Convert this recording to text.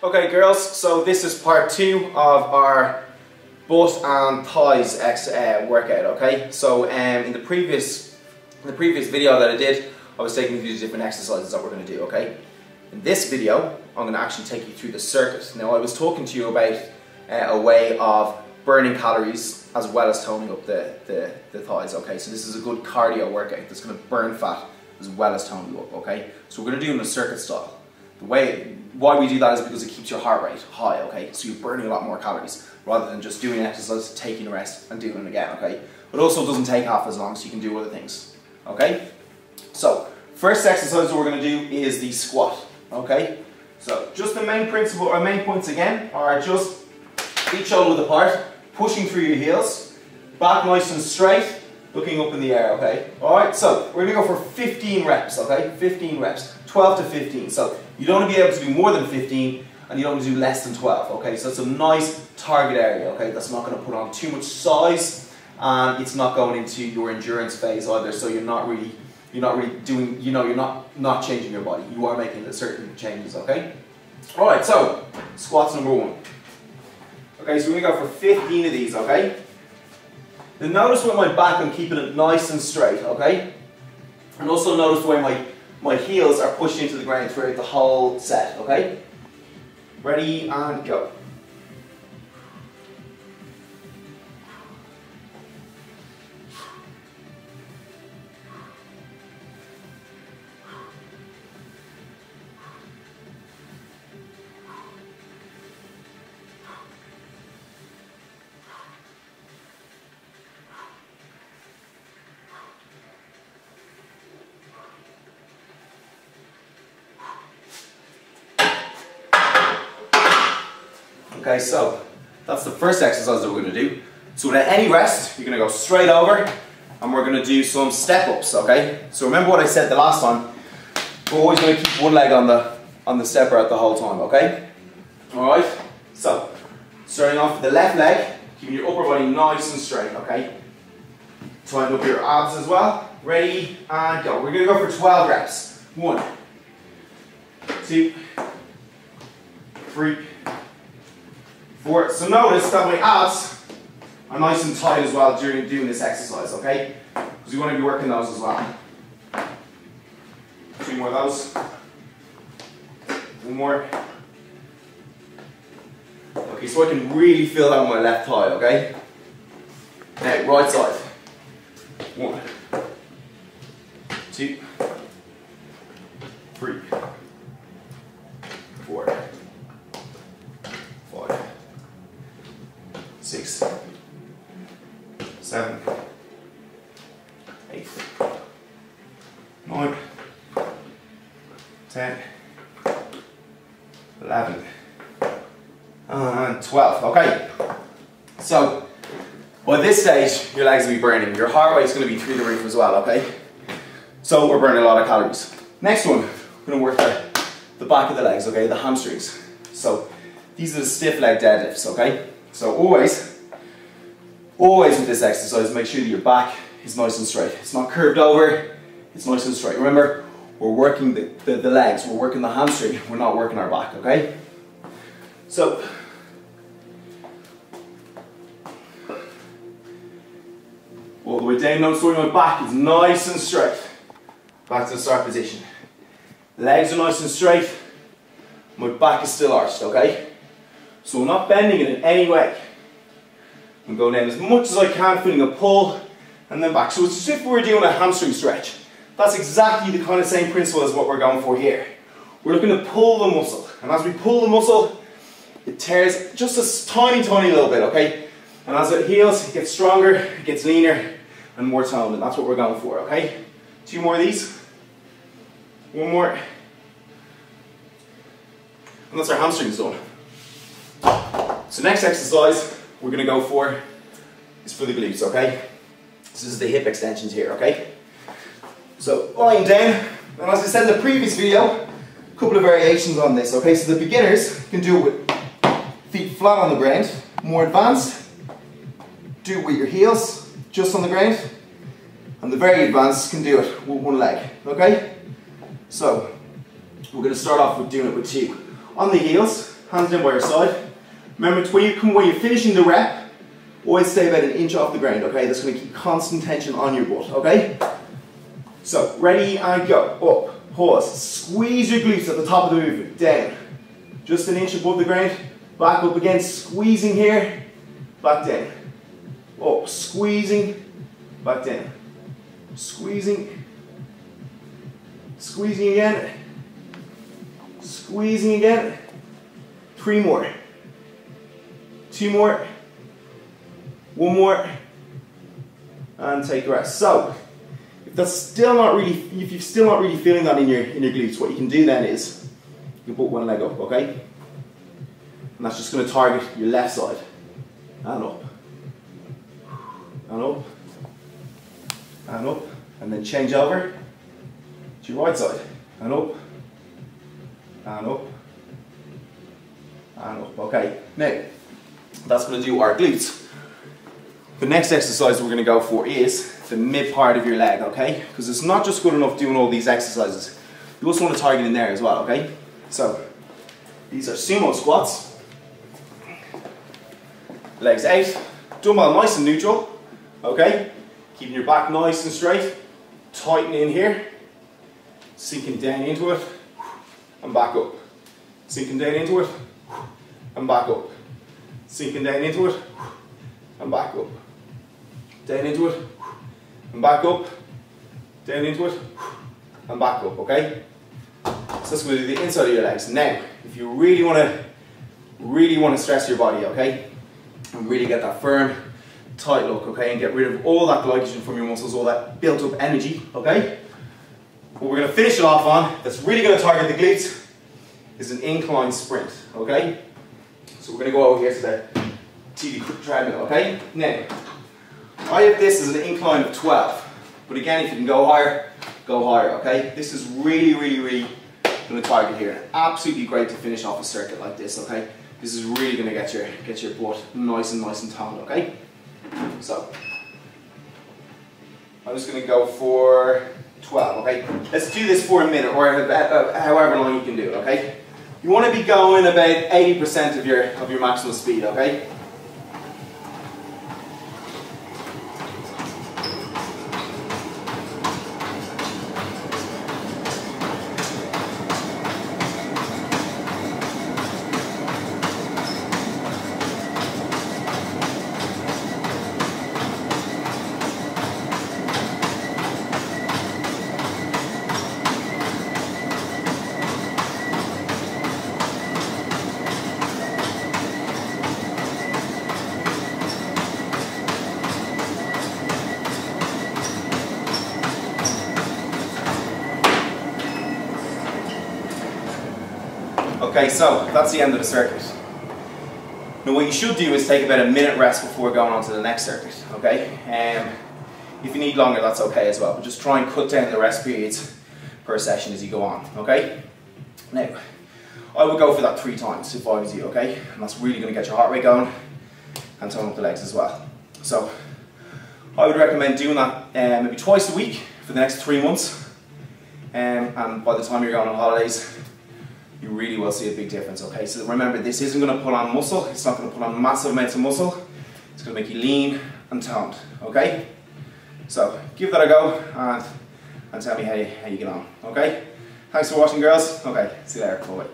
Okay girls, so this is part 2 of our butt and thighs workout, okay? So in the previous video that I did, I was taking you through the different exercises that we're going to do, okay? In this video, I'm going to actually take you through the circuit. Now I was talking to you about a way of burning calories as well as toning up the thighs, okay? So this is a good cardio workout that's going to burn fat as well as tone you up, okay? So we're going to do it in a circuit style. Why we do that is because it keeps your heart rate high, okay? So you're burning a lot more calories rather than just doing an exercise, taking a rest and doing it again, okay? But also doesn't take half as long, so you can do other things, okay? So first exercise that we're going to do is the squat, okay? So just the main principle or main points again are just feet shoulder width apart, pushing through your heels, back nice and straight, looking up in the air, okay? Alright, so we're going to go for 15 reps, okay? 15 reps, 12 to 15. So you don't want to be able to do more than 15 and you don't want to do less than 12, okay? So it's a nice target area, okay? That's not going to put on too much size and it's not going into your endurance phase either, so you're not really doing, you're not changing your body. You are making certain changes, okay? Alright, so squats number 1. Okay, so we're going to go for 15 of these, okay? Then notice with my back I'm keeping it nice and straight, okay? And also notice the way my heels are pushed into the ground throughout the whole set, okay? Ready and go. Okay, so that's the first exercise that we're going to do. So without any rest, you're going to go straight over and we're going to do some step-ups, okay? So remember what I said the last time, we're always going to keep one leg on the stepper at the whole time, okay? Alright, so starting off with the left leg, keeping your upper body nice and straight, okay? Tighten up your abs as well. Ready and go. We're going to go for 12 reps. 1, 2, 3, 4. So notice that my abs are nice and tight as well during doing this exercise, okay? Because we want to be working those as well. 2 more of those. 1 more. Okay, so I can really feel that on my left thigh, okay? Now, right side. 1, 2, 3, 4, 5, 6, 7, 8, 9, 10, 11, and 12. Okay, so by this stage your legs will be burning, your heart rate is going to be through the roof as well, okay? So we're burning a lot of calories. Next one, we're going to work the back of the legs, okay, the hamstrings. So these are the stiff leg deadlifts, okay? So always with this exercise, make sure that your back is nice and straight. It's not curved over, it's nice and straight. Remember, we're working the legs, we're working the hamstring, we're not working our back, okay? So, all the way down, notice where my back is nice and straight. Back to the start position. Legs are nice and straight, my back is still arched, okay? So I'm not bending it in any way. I'm going down as much as I can, feeling a pull, and then back. So it's as if we're doing a hamstring stretch. That's exactly the kind of same principle as what we're going for here. We're looking to pull the muscle, and as we pull the muscle, it tears just a tiny, tiny little bit, okay? And as it heals, it gets stronger, it gets leaner, and more toned, and that's what we're going for, okay? 2 more of these. 1 more. And that's our hamstrings done. So next exercise we're going to go for is for the glutes, okay? This is the hip extensions here, okay? So lying down, and as I said in the previous video, a couple of variations on this, okay? So the beginners can do it with feet flat on the ground. More advanced, do it with your heels just on the ground. And the very advanced can do it with 1 leg, okay? So we're going to start off with doing it with 2. On the heels, hands down by your side. Remember, when you're finishing the rep, always stay about an inch off the ground, okay? That's going to keep constant tension on your butt, okay? So, ready and go. Up, pause, squeeze your glutes at the top of the movement, down. Just an inch above the ground, back up again, squeezing here, back down. Up, squeezing, back down. Squeezing, squeezing again, squeezing again. 3 more. 2 more. 1 more. And take a rest. So, if you're still not really feeling that in your glutes, what you can do then is you can put one leg up, okay? And that's just going to target your left side. And up. And up. And up. And then change over to your right side. And up. And up. And up. Okay. Now, that's going to do our glutes. The next exercise we're going to go for is the mid part of your leg, okay? Because it's not just good enough doing all these exercises. You also want to target in there as well, okay? So, these are sumo squats. Legs out. Dumbbell nice and neutral, okay? Keeping your back nice and straight. Tighten in here. Sinking down into it. And back up. Sinking down into it. And back up. Sinking down into it. And back up. Down into it. And back up. Down into it. And back up, okay? So that's going to do the inside of your legs. Now, if you really want to stress your body, okay? And really get that firm, tight look, okay? And get rid of all that glycogen from your muscles, all that built up energy, okay? What we're going to finish it off on, that's really going to target the glutes, is an incline sprint, okay? So we're going to go over here to the TD treadmill, okay? Now, I have this as an incline of 12, but again, if you can go higher, okay? This is really going to target here. Absolutely great to finish off a circuit like this, okay? This is really going to get your butt nice and toned, okay? So, I'm just going to go for 12, okay? Let's do this for a minute, or however long you can do it, okay? You want to be going about 80% of your maximum speed, okay? Okay, so that's the end of the circuit. Now what you should do is take about a minute rest before going on to the next circuit, okay? If you need longer, that's okay as well, but just try and cut down the rest periods per session as you go on, okay? Now, I would go for that 3 times if I was you, okay? And that's really going to get your heart rate going and tone up the legs as well. So, I would recommend doing that maybe twice a week for the next 3 months. And by the time you're going on holidays, you really will see a big difference, okay? So remember, this isn't going to put on muscle, it's not going to put on massive amounts of muscle, it's going to make you lean and toned, okay? So give that a go and tell me how you get on, okay? Thanks for watching, girls. Okay, see you later, bye-bye.